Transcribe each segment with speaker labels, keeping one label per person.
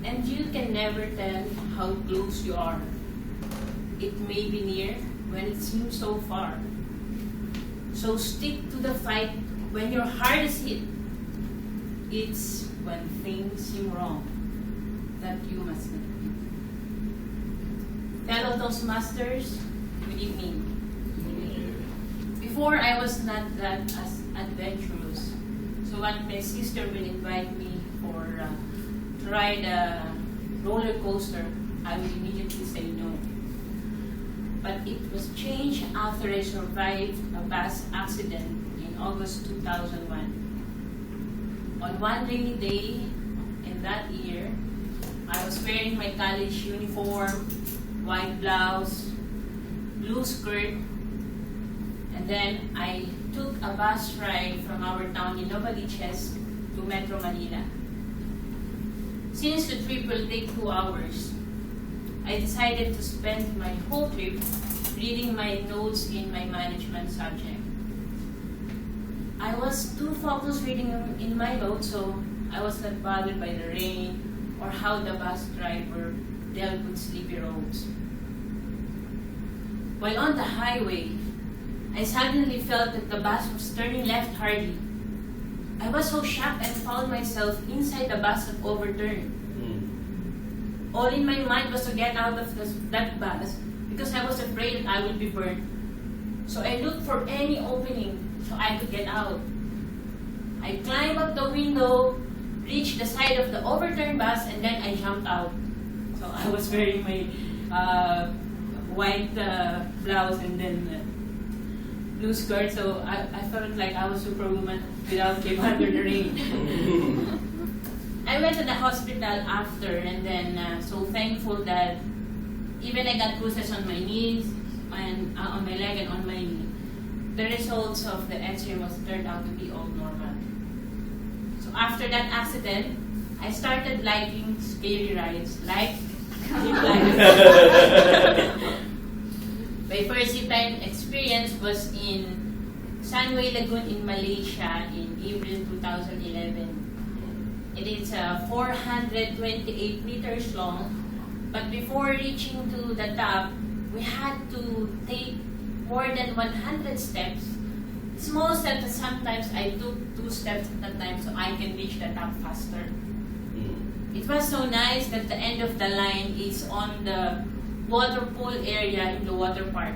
Speaker 1: And you can never tell how close you are. It may be near when it seems so far. So stick to the fight when your heart is hit. It's when things seem wrong that you must not be. Fellow Toastmasters, good evening. Before, I was not that as adventurous. So when my sister will invite me to ride a roller coaster, I would immediately say no. But it was changed after I survived a bus accident in August 2001. On one rainy day in that year, I was wearing my college uniform, white blouse, blue skirt, and then I took a bus ride from our town in Novaliches to Metro Manila. Since the trip will take 2 hours, I decided to spend my whole trip reading my notes in my management subject. I was too focused reading in my notes, so I was not bothered by the rain or how the bus driver dealt with sleepy roads. While on the highway, I suddenly felt that the bus was turning left hardly. I was so shocked and found myself inside the bus that overturned. All in my mind was to get out of that bus because I was afraid that I would be burned. So I looked for any opening so I could get out. I climbed up the window, reached the side of the overturned bus, and then I jumped out. So I was wearing my white blouse and then blue skirt, so I felt like I was Superwoman without being under the rain. I went to the hospital after, and then so thankful that even I got bruises on my knees, and on my leg and on my knee. The results of the X-ray was turned out to be all normal. So after that accident, I started liking scary rides, like zip line. My first zip line experience was in Sunway Lagoon in Malaysia in April 2011. It is 428 meters long, but before reaching to the top, we had to take more than 100 steps. Small steps, and sometimes I took 2 steps at a time so I can reach the top faster. It was so nice that the end of the line is on the water pool area in the water park.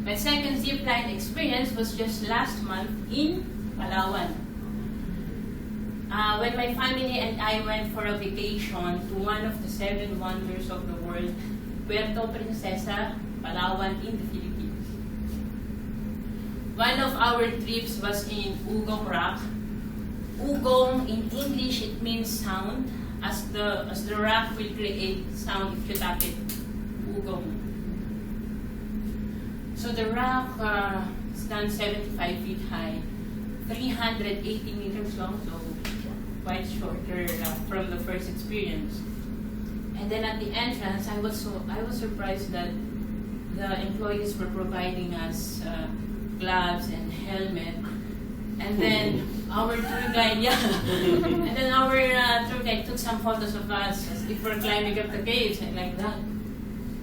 Speaker 1: My second zip line experience was just last month in Palawan. When my family and I went for a vacation to one of the 7 wonders of the world, Puerto Princesa, Palawan in the Philippines. One of our trips was in Ugong Rock. Ugong in English it means sound, as the rock will create sound if you tap it. Ugong. So the rock stands 75 feet high, 380 meters long, so quite shorter from the first experience. And then at the entrance, I was surprised that the employees were providing us gloves and helmet. And then our tour guide, and then our tour guide took some photos of us as if we're climbing up the caves and like that.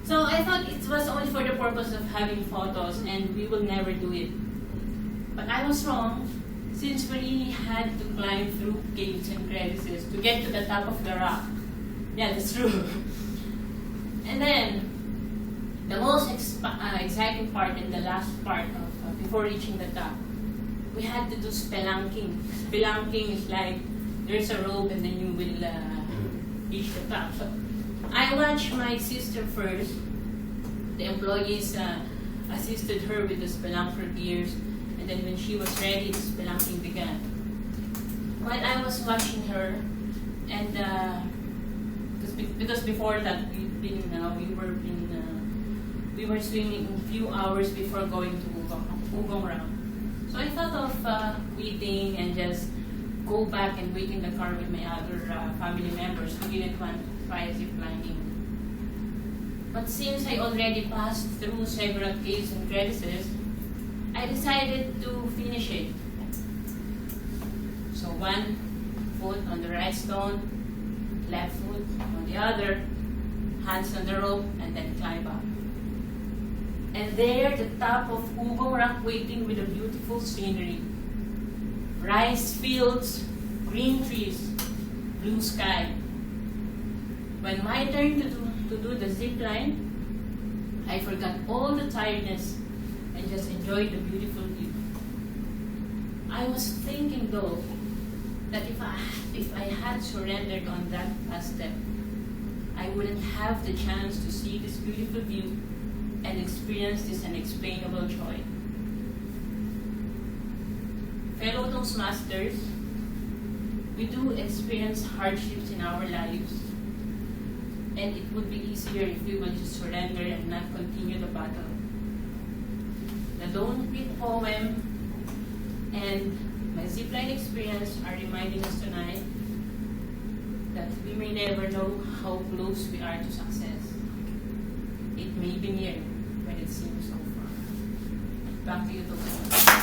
Speaker 1: So I thought it was only for the purpose of having photos and we will never do it. But I was wrong, since we really had to climb through caves and crevices to get to the top of the rock. Yeah, that's true. And then, the most exciting part and the last part of before reaching the top, we had to do spelunking. Spelunking is like there's a rope and then you will reach the top. So I watched my sister first. The employees assisted her with the spelunker gears, and then when she was ready, the spelunking began. While I was watching her, and because before that we were swimming a few hours before going to Ugong Rock. So I thought of quitting and just go back and wait in the car with my other family members who didn't want to try zip lining. But since I already passed through several caves and crevices, I decided to finish it. So one foot on the right stone, left foot on the other, hands on the rope, and then climb up. And there, the top of Ugong Rock waiting with a beautiful scenery. Rice fields, green trees, blue sky. When my turn to do the zip line, I forgot all the tiredness and just enjoyed the beautiful view. I was thinking though, that if I had surrendered on that last step, I wouldn't have the chance to see this beautiful view and experience this unexplainable joy. Fellow Toastmasters, we do experience hardships in our lives, and it would be easier if we would just surrender and not continue the battle. The Don't Quit poem and my zipline experience are reminding us tonight that we may never know how close we are to success. It may be near when it seems so far. Back to you, Dr.